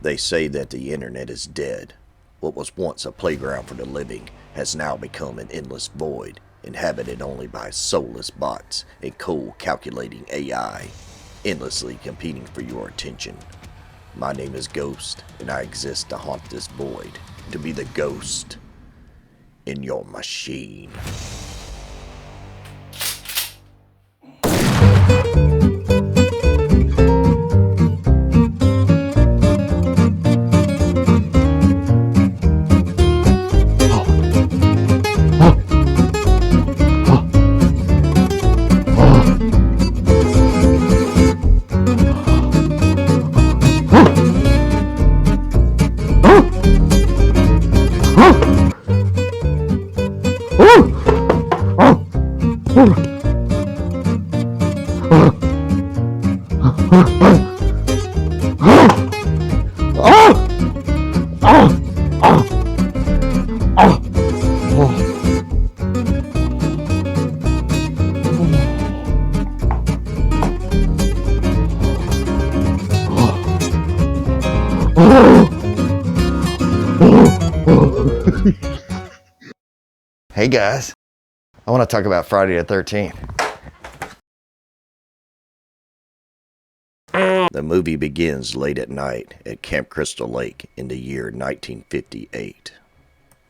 They say that the internet is dead. What was once a playground for the living has now become an endless void, inhabited only by soulless bots and cold calculating AI, endlessly competing for your attention. My name is Ghost, and I exist to haunt this void, to be the ghost in your machine. Hey guys, I want to talk about Friday the 13th. The movie begins late at night at Camp Crystal Lake in the year 1958.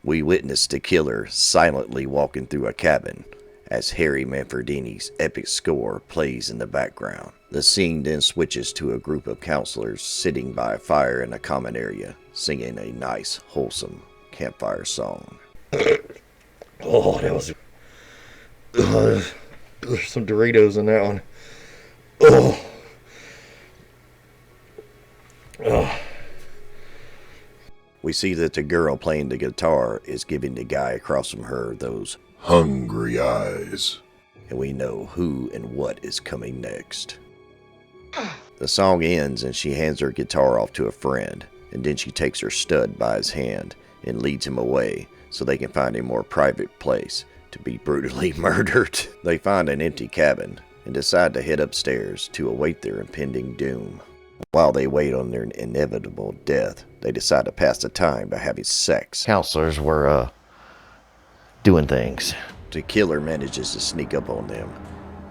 We witness the killer silently walking through a cabin as Harry Manfredini's epic score plays in the background. The scene then switches to a group of counselors sitting by a fire in a common area, singing a nice, wholesome campfire song. Oh, that was... there's some Doritos in that one. Oh. Oh. We see that the girl playing the guitar is giving the guy across from her those hungry eyes. And we know who and what is coming next. The song ends and she hands her guitar off to a friend, and then she takes her stud by his hand and leads him away so they can find a more private place to be brutally murdered. They find an empty cabin and decide to head upstairs to await their impending doom. While they wait on their inevitable death, they decide to pass the time by having sex. Counselors were, doing things. The killer manages to sneak up on them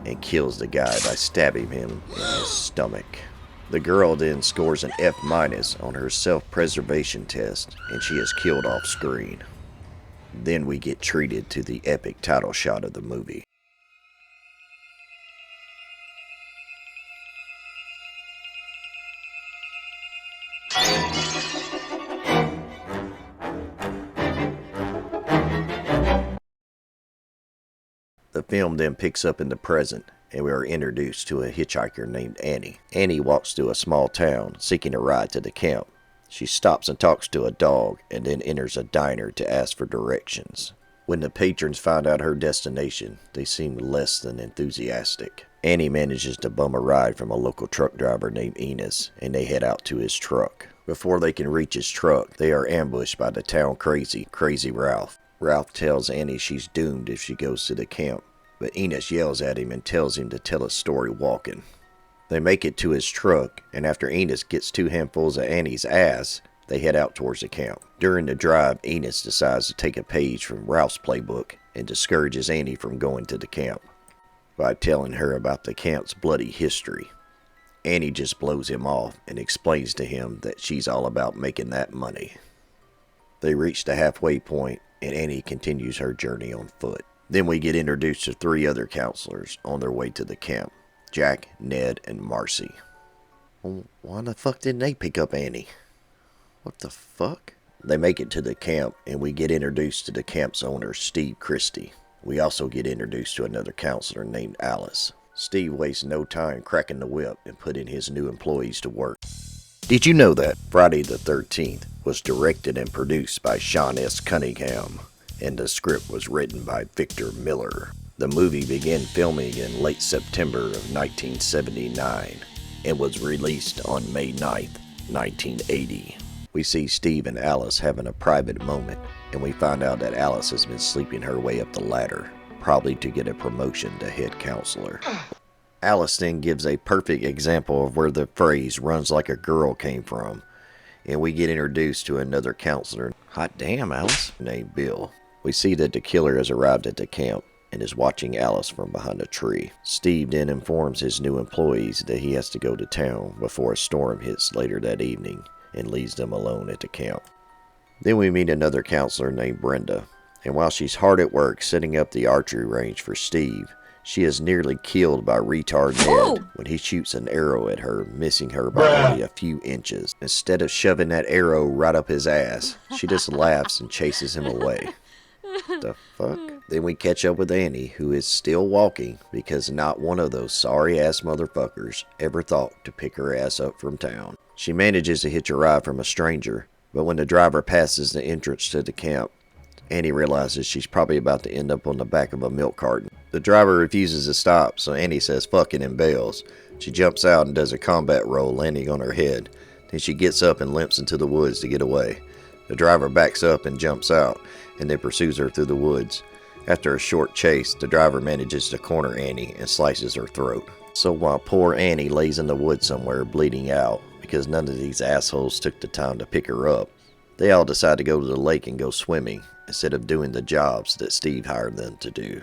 and kills the guy by stabbing him in his stomach. The girl then scores an F- on her self-preservation test, and she is killed off screen. Then we get treated to the epic title shot of the movie. The film then picks up in the present, and we are introduced to a hitchhiker named Annie. Annie walks through a small town seeking a ride to the camp. She stops and talks to a dog and then enters a diner to ask for directions. When the patrons find out her destination, they seem less than enthusiastic. Annie manages to bum a ride from a local truck driver named Enos, and they head out to his truck. Before they can reach his truck, they are ambushed by the town Crazy Ralph. Ralph tells Annie she's doomed if she goes to the camp, but Enos yells at him and tells him to tell a story walking. They make it to his truck, and after Enos gets 2 handfuls of Annie's ass, they head out towards the camp. During the drive, Enos decides to take a page from Ralph's playbook and discourages Annie from going to the camp by telling her about the camp's bloody history. Annie just blows him off and explains to him that she's all about making that money. They reach the halfway point, and Annie continues her journey on foot. Then we get introduced to 3 other counselors on their way to the camp: Jack, Ned, and Marcy. Well, why the fuck didn't they pick up Annie? What the fuck? They make it to the camp, and we get introduced to the camp's owner, Steve Christie. We also get introduced to another counselor named Alice. Steve wastes no time cracking the whip and putting his new employees to work. Did you know that Friday the 13th was directed and produced by Sean S. Cunningham, and the script was written by Victor Miller? The movie began filming in late September of 1979 and was released on May 9th, 1980. We see Steve and Alice having a private moment, and we find out that Alice has been sleeping her way up the ladder, probably to get a promotion to head counselor. Alice then gives a perfect example of where the phrase "runs like a girl" came from. and we get introduced to another counselor, hot damn Alice, named Bill. We see that the killer has arrived at the camp and is watching Alice from behind a tree. Steve then informs his new employees that he has to go to town before a storm hits later that evening and leaves them alone at the camp. Then we meet another counselor named Brenda, and while she's hard at work setting up the archery range for Steve, she is nearly killed by retard Ned when he shoots an arrow at her, missing her by only a few inches. Instead of shoving that arrow right up his ass, she just laughs and chases him away. The fuck? Then we catch up with Annie, who is still walking because not one of those sorry-ass motherfuckers ever thought to pick her ass up from town. She manages to hitch a ride from a stranger, but when the driver passes the entrance to the camp, Annie realizes she's probably about to end up on the back of a milk carton. The driver refuses to stop, so Annie says fuck it and bails. She jumps out and does a combat roll, landing on her head. Then she gets up and limps into the woods to get away. The driver backs up and jumps out, and then pursues her through the woods. After a short chase, the driver manages to corner Annie and slices her throat. So while poor Annie lays in the woods somewhere bleeding out, because none of these assholes took the time to pick her up, they all decide to go to the lake and go swimming, instead of doing the jobs that Steve hired them to do.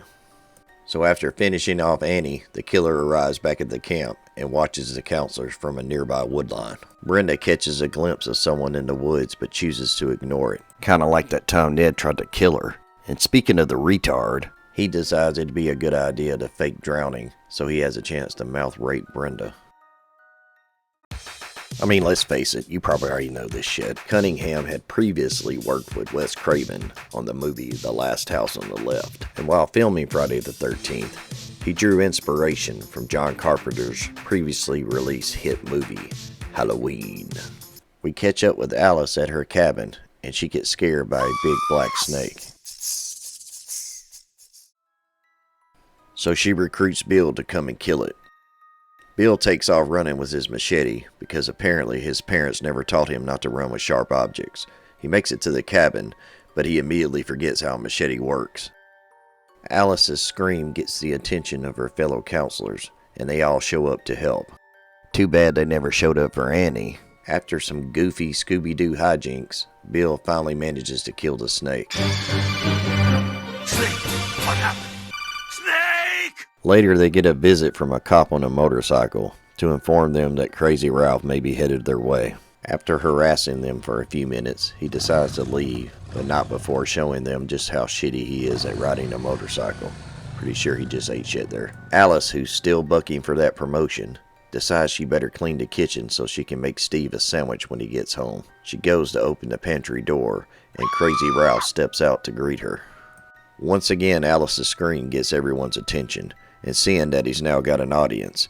So after finishing off Annie, the killer arrives back at the camp and watches the counselors from a nearby woodline. Brenda catches a glimpse of someone in the woods but chooses to ignore it, kinda like that time Ned tried to kill her. And speaking of the retard, he decides it'd be a good idea to fake drowning so he has a chance to mouth rape Brenda. I mean, let's face it, you probably already know this shit. Cunningham had previously worked with Wes Craven on the movie The Last House on the Left, and while filming Friday the 13th, he drew inspiration from John Carpenter's previously released hit movie, Halloween. We catch up with Alice at her cabin, and she gets scared by a big black snake. So she recruits Bill to come and kill it. Bill takes off running with his machete because apparently his parents never taught him not to run with sharp objects. He makes it to the cabin, but he immediately forgets how a machete works. Alice's scream gets the attention of her fellow counselors, and they all show up to help. Too bad they never showed up for Annie. After some goofy Scooby-Doo hijinks, Bill finally manages to kill the snake. Snake! What happened? Snake! Later, they get a visit from a cop on a motorcycle to inform them that Crazy Ralph may be headed their way. After harassing them for a few minutes, he decides to leave, but not before showing them just how shitty he is at riding a motorcycle. Pretty sure he just ate shit there. Alice, who's still bucking for that promotion, decides she better clean the kitchen so she can make Steve a sandwich when he gets home. She goes to open the pantry door, and Crazy Ralph steps out to greet her. Once again, Alice's scream gets everyone's attention, and seeing that he's now got an audience,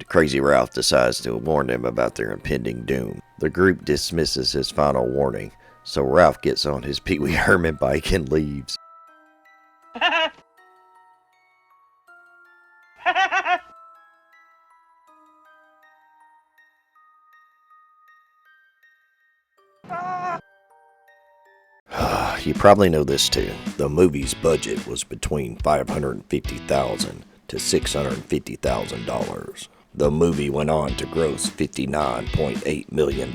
Crazy Ralph decides to warn them about their impending doom. The group dismisses his final warning, so Ralph gets on his Pee Wee Herman bike and leaves. You probably know this too. The movie's budget was between $550,000 to $650,000. The movie went on to gross $59.8 million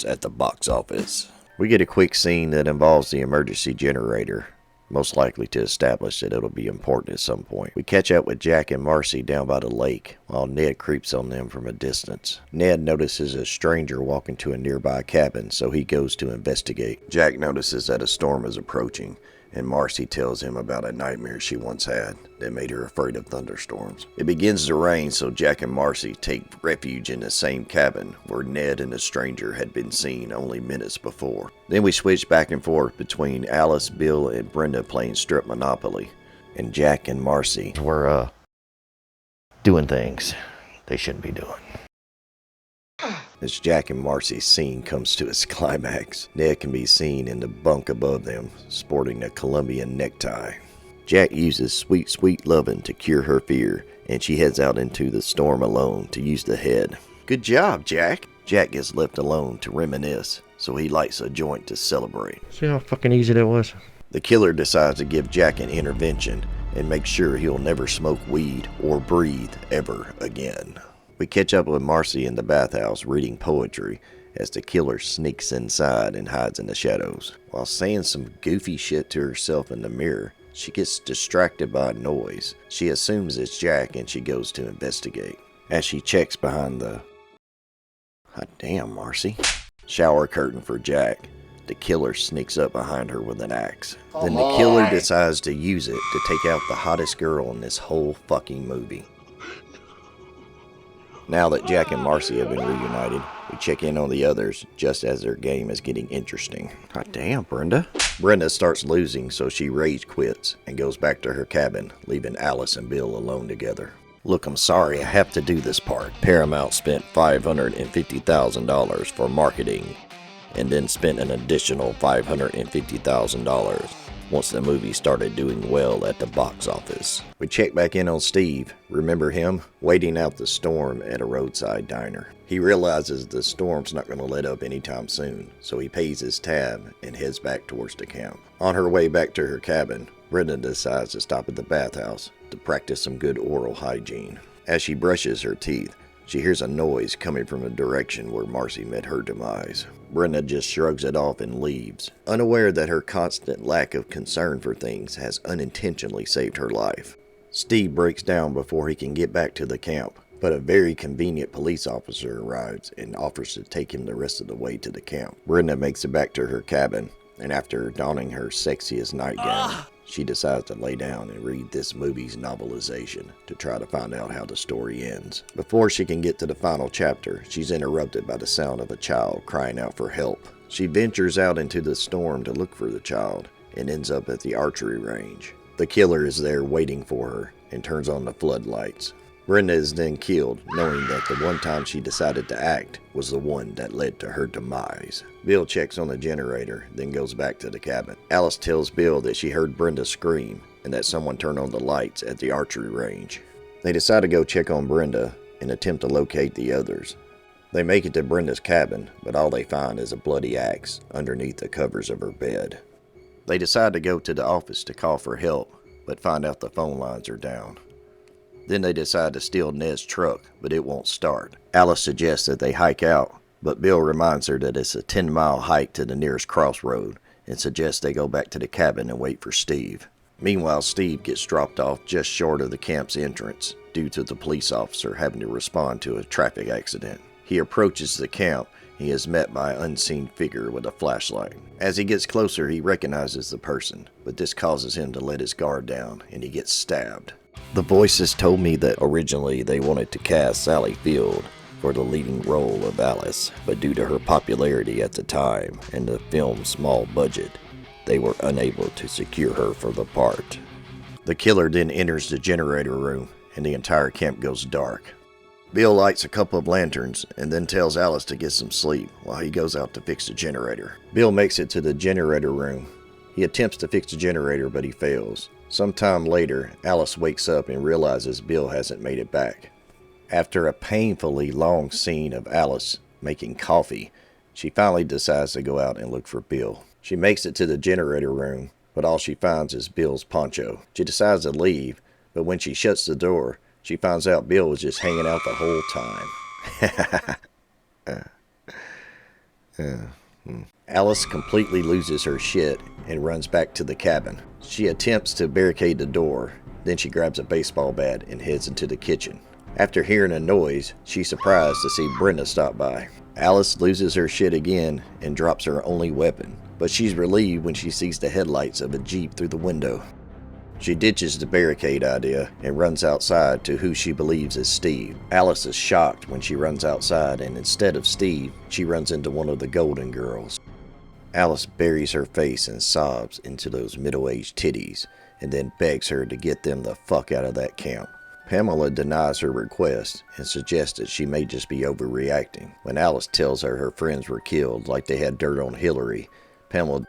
at the box office. We get a quick scene that involves the emergency generator, most likely to establish that it'll be important at some point. We catch up with Jack and Marcy down by the lake, while Ned creeps on them from a distance. Ned notices a stranger walking to a nearby cabin, so he goes to investigate. Jack notices that a storm is approaching, and Marcy tells him about a nightmare she once had that made her afraid of thunderstorms. It begins to rain, so Jack and Marcy take refuge in the same cabin where Ned and the stranger had been seen only minutes before. Then we switch back and forth between Alice, Bill, and Brenda playing strip Monopoly, and Jack and Marcy We're doing things they shouldn't be doing. As Jack and Marcy's scene comes to its climax, Ned can be seen in the bunk above them, sporting a Colombian necktie. Jack uses sweet, sweet lovin' to cure her fear, and she heads out into the storm alone to use the head. Good job, Jack! Jack gets left alone to reminisce, so he lights a joint to celebrate. See how fucking easy that was? The killer decides to give Jack an intervention and make sure he'll never smoke weed or breathe ever again. We catch up with Marcy in the bathhouse reading poetry, as the killer sneaks inside and hides in the shadows. While saying some goofy shit to herself in the mirror, she gets distracted by a noise. She assumes it's Jack and she goes to investigate. As she checks behind the hot damn, Marcy shower curtain for Jack, the killer sneaks up behind her with an axe. Then the killer decides to use it to take out the hottest girl in this whole fucking movie. Now that Jack and Marcy have been reunited, we check in on the others just as their game is getting interesting. God damn, Brenda. Brenda starts losing, so she rage quits and goes back to her cabin, leaving Alice and Bill alone together. Look, I'm sorry, I have to do this part. Paramount spent $550,000 for marketing and then spent an additional $550,000 once the movie started doing well at the box office. We check back in on Steve. Remember him? Waiting out the storm at a roadside diner. He realizes the storm's not going to let up anytime soon, so he pays his tab and heads back towards the camp. On her way back to her cabin, Brenda decides to stop at the bathhouse to practice some good oral hygiene. As she brushes her teeth, she hears a noise coming from the direction where Marcy met her demise. Brenda just shrugs it off and leaves, unaware that her constant lack of concern for things has unintentionally saved her life. Steve breaks down before he can get back to the camp, but a very convenient police officer arrives and offers to take him the rest of the way to the camp. Brenda makes it back to her cabin, and after donning her sexiest nightgown, she decides to lay down and read this movie's novelization to try to find out how the story ends. Before she can get to the final chapter, she's interrupted by the sound of a child crying out for help. She ventures out into the storm to look for the child and ends up at the archery range. The killer is there waiting for her and turns on the floodlights. Brenda is then killed, knowing that the one time she decided to act was the one that led to her demise. Bill checks on the generator, then goes back to the cabin. Alice tells Bill that she heard Brenda scream and that someone turned on the lights at the archery range. They decide to go check on Brenda and attempt to locate the others. They make it to Brenda's cabin, but all they find is a bloody axe underneath the covers of her bed. They decide to go to the office to call for help, but find out the phone lines are down. Then they decide to steal Ned's truck, but it won't start. Alice suggests that they hike out, but Bill reminds her that it's a 10-mile hike to the nearest crossroad and suggests they go back to the cabin and wait for Steve. Meanwhile, Steve gets dropped off just short of the camp's entrance due to the police officer having to respond to a traffic accident. He approaches the camp. He is met by an unseen figure with a flashlight. As he gets closer, he recognizes the person, but this causes him to let his guard down and he gets stabbed. The voices told me that originally they wanted to cast Sally Field for the leading role of Alice, but due to her popularity at the time and the film's small budget, they were unable to secure her for the part. The killer then enters the generator room and the entire camp goes dark. Bill lights a couple of lanterns and then tells Alice to get some sleep while he goes out to fix the generator. Bill makes it to the generator room. He attempts to fix the generator, but he fails. Sometime later, Alice wakes up and realizes Bill hasn't made it back. After a painfully long scene of Alice making coffee, she finally decides to go out and look for Bill. She makes it to the generator room, but all she finds is Bill's poncho. She decides to leave, but when she shuts the door, she finds out Bill was just hanging out the whole time. Alice completely loses her shit and runs back to the cabin. She attempts to barricade the door, then she grabs a baseball bat and heads into the kitchen. After hearing a noise, she's surprised to see Brenda stop by. Alice loses her shit again and drops her only weapon, but she's relieved when she sees the headlights of a Jeep through the window. She ditches the barricade idea and runs outside to who she believes is Steve. Alice is shocked when she runs outside, and instead of Steve, she runs into one of the Golden Girls. Alice buries her face and sobs into those middle-aged titties and then begs her to get them the fuck out of that camp. Pamela denies her request and suggests that she may just be overreacting. When Alice tells her her friends were killed like they had dirt on Hillary, Pamela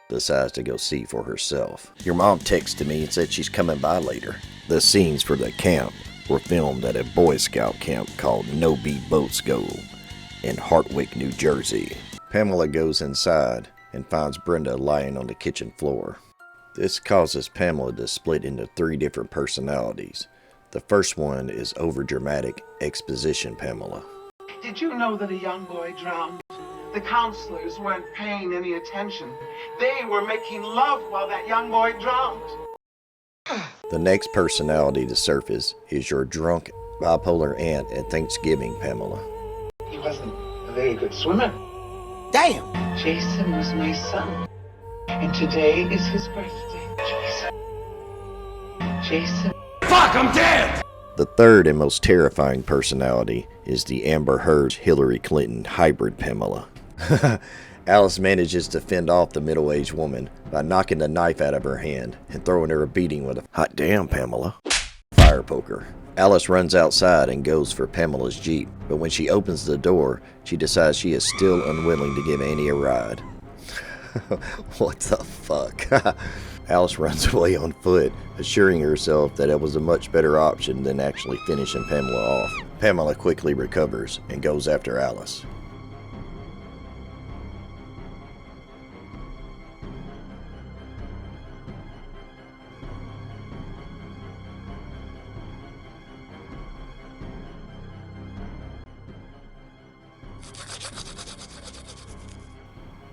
decides to go see for herself. Your mom texted me and said she's coming by later. The scenes for the camp were filmed at a Boy Scout camp called No Beat Boats Go in Hartwick, New Jersey. Pamela goes inside and finds Brenda lying on the kitchen floor. This causes Pamela to split into 3 different personalities. The first one is overdramatic exposition Pamela. Did you know that a young boy drowned? The counselors weren't paying any attention. They were making love while that young boy drowned. The next personality to surface is your drunk, bipolar aunt at Thanksgiving, Pamela. He wasn't a very good swimmer. Damn! Jason was my son. And today is his birthday. Jason. Fuck, I'm dead! The third and most terrifying personality is the Amber Heard-Hillary Clinton hybrid Pamela. Alice manages to fend off the middle-aged woman by knocking the knife out of her hand and throwing her a beating with a "hot damn, Pamela" fire poker. Alice runs outside and goes for Pamela's Jeep, but when she opens the door, she decides she is still unwilling to give Annie a ride. What the fuck? Alice runs away on foot, assuring herself that it was a much better option than actually finishing Pamela off. Pamela quickly recovers and goes after Alice.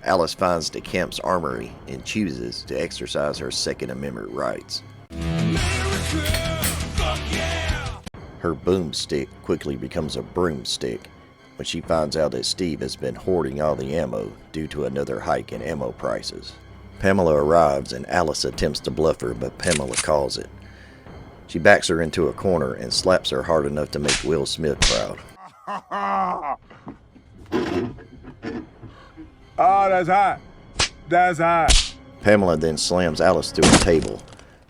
Alice finds the camp's armory and chooses to exercise her Second Amendment rights. Her boomstick quickly becomes a broomstick when she finds out that Steve has been hoarding all the ammo due to another hike in ammo prices. Pamela arrives and Alice attempts to bluff her, but Pamela calls it. She backs her into a corner and slaps her hard enough to make Will Smith proud. Oh, that's hot. That's hot. Pamela then slams Alice through a table,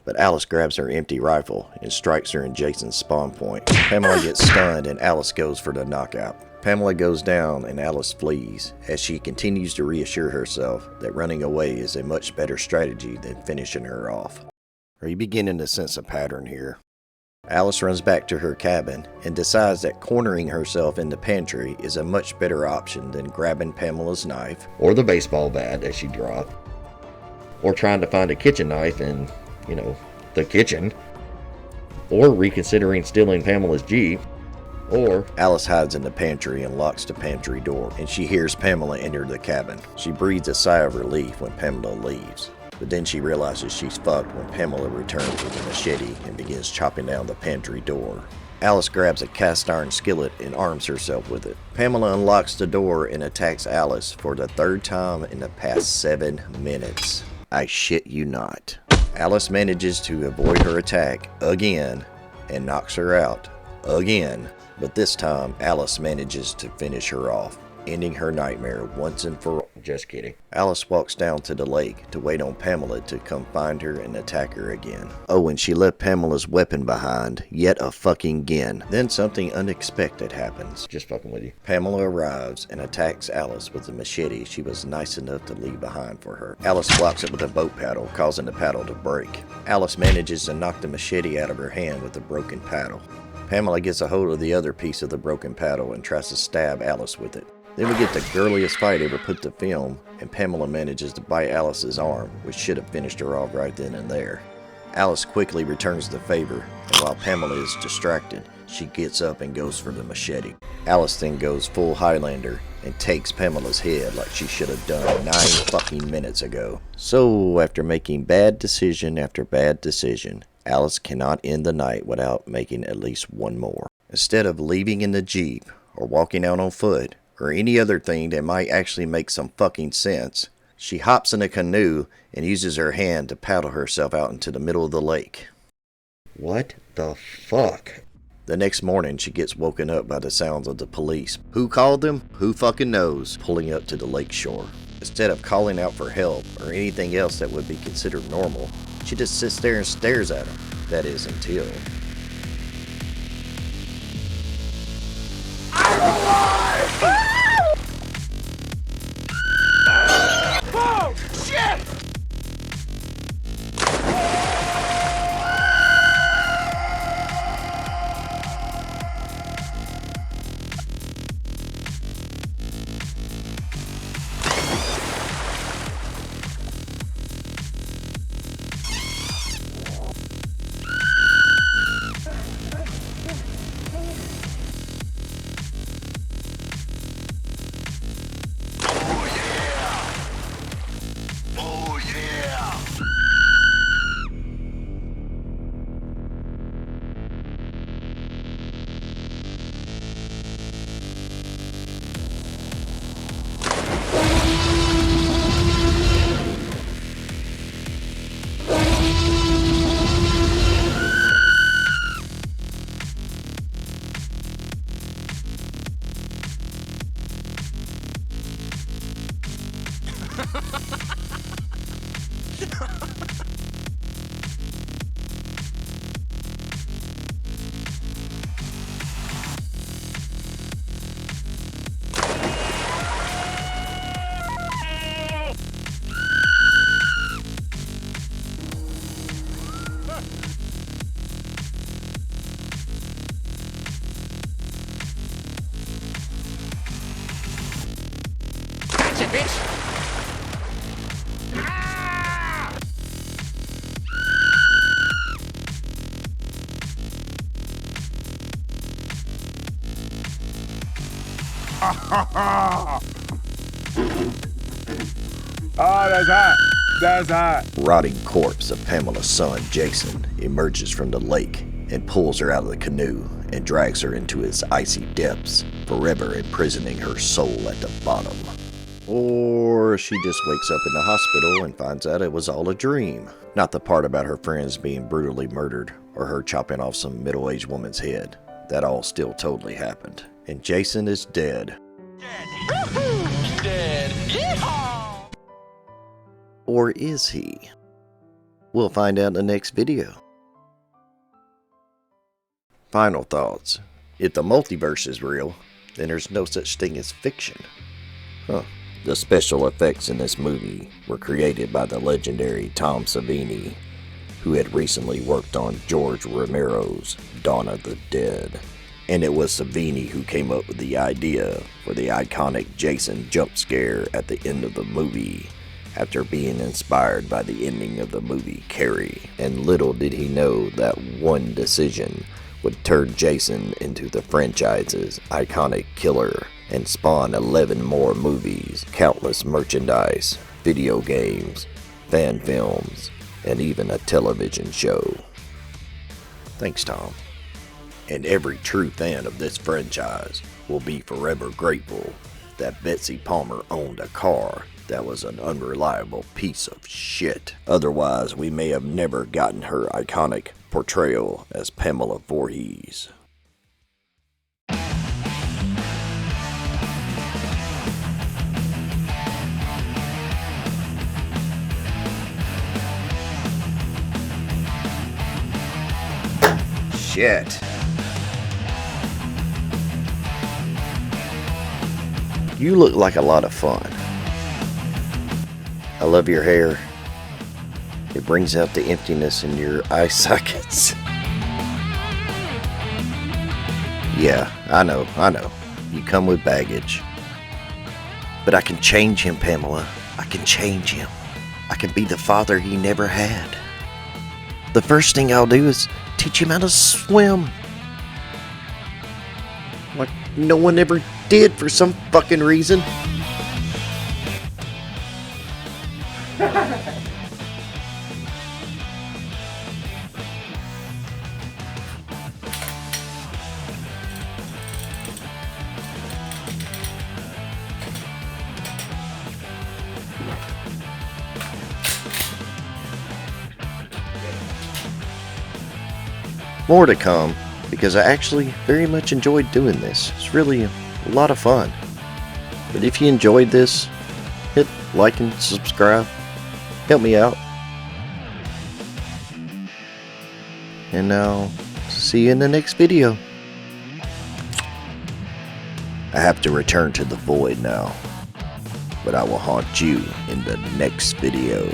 but Alice grabs her empty rifle and strikes her in Jason's spawn point. Pamela gets stunned and Alice goes for the knockout. Pamela goes down and Alice flees as she continues to reassure herself that running away is a much better strategy than finishing her off. Are you beginning to sense a pattern here? Alice runs back to her cabin and decides that cornering herself in the pantry is a much better option than grabbing Pamela's knife, Or the baseball bat that she dropped. Or trying to find a kitchen knife in, the kitchen. Or reconsidering stealing Pamela's Jeep. Or Alice hides in the pantry and locks the pantry door, and she hears Pamela enter the cabin. She breathes a sigh of relief when Pamela leaves, but then she realizes she's fucked when Pamela returns with a machete and begins chopping down the pantry door. Alice grabs a cast iron skillet and arms herself with it. Pamela unlocks the door and attacks Alice for the third time in the past 7 minutes. I shit you not. Alice manages to avoid her attack again and knocks her out again. But this time, Alice manages to finish her off, ending her nightmare once and for all. just kidding. Alice walks down to the lake to wait on Pamela to come find her and attack her again. Oh, and she left Pamela's weapon behind yet a fucking again. Then something unexpected happens. Just fucking with you. Pamela arrives and attacks Alice with the machete she was nice enough to leave behind for her. Alice blocks it with a boat paddle, causing the paddle to break. Alice manages to knock the machete out of her hand with the broken paddle. Pamela gets a hold of the other piece of the broken paddle and tries to stab Alice with it. Then we get the girliest fight ever put to film, and Pamela manages to bite Alice's arm, which should have finished her off right then and there. Alice quickly returns the favor, and while Pamela is distracted, she gets up and goes for the machete. Alice then goes full Highlander and takes Pamela's head like she should have done 9 fucking minutes ago. So, after making bad decision after bad decision, Alice cannot end the night without making at least one more. Instead of leaving in the Jeep, or walking out on foot, or any other thing that might actually make some fucking sense, she hops in a canoe and uses her hand to paddle herself out into the middle of the lake. What the fuck? The next morning, she gets woken up by the sounds of the police. Who called them? Who fucking knows? Pulling up to the lake shore. Instead of calling out for help or anything else that would be considered normal, she just sits there and stares at them. That is, until... Oh, shit! Gotcha, bitch! Oh, that's hot. That's hot. Rotting corpse of Pamela's son, Jason, emerges from the lake and pulls her out of the canoe and drags her into its icy depths, forever imprisoning her soul at the bottom. Or she just wakes up in the hospital and finds out it was all a dream. Not the part about her friends being brutally murdered or her chopping off some middle-aged woman's head. That all still totally happened. And Jason is dead. Dead. Yeehaw! Or is he? We'll find out in the next video. Final thoughts. If the multiverse is real, then there's no such thing as fiction. The special effects in this movie were created by the legendary Tom Savini, who had recently worked on George Romero's Dawn of the Dead. And it was Savini who came up with the idea for the iconic Jason jump scare at the end of the movie, after being inspired by the ending of the movie Carrie. And little did he know that one decision would turn Jason into the franchise's iconic killer and spawn 11 more movies, countless merchandise, video games, fan films, and even a television show. Thanks, Tom. And every true fan of this franchise will be forever grateful that Betsy Palmer owned a car that was an unreliable piece of shit. Otherwise, we may have never gotten her iconic portrayal as Pamela Voorhees. Shit. You look like a lot of fun. I love your hair. It brings out the emptiness in your eye sockets. Yeah, I know. You come with baggage. But I can change him, Pamela. I can change him. I can be the father he never had. The first thing I'll do is teach him how to swim. Like no one ever did for some fucking reason. More to come, because I actually very much enjoyed doing this. It's really a lot of fun. But if you enjoyed this, hit like and subscribe. Help me out. And I'll see you in the next video. I have to return to the void now, but I will haunt you in the next video.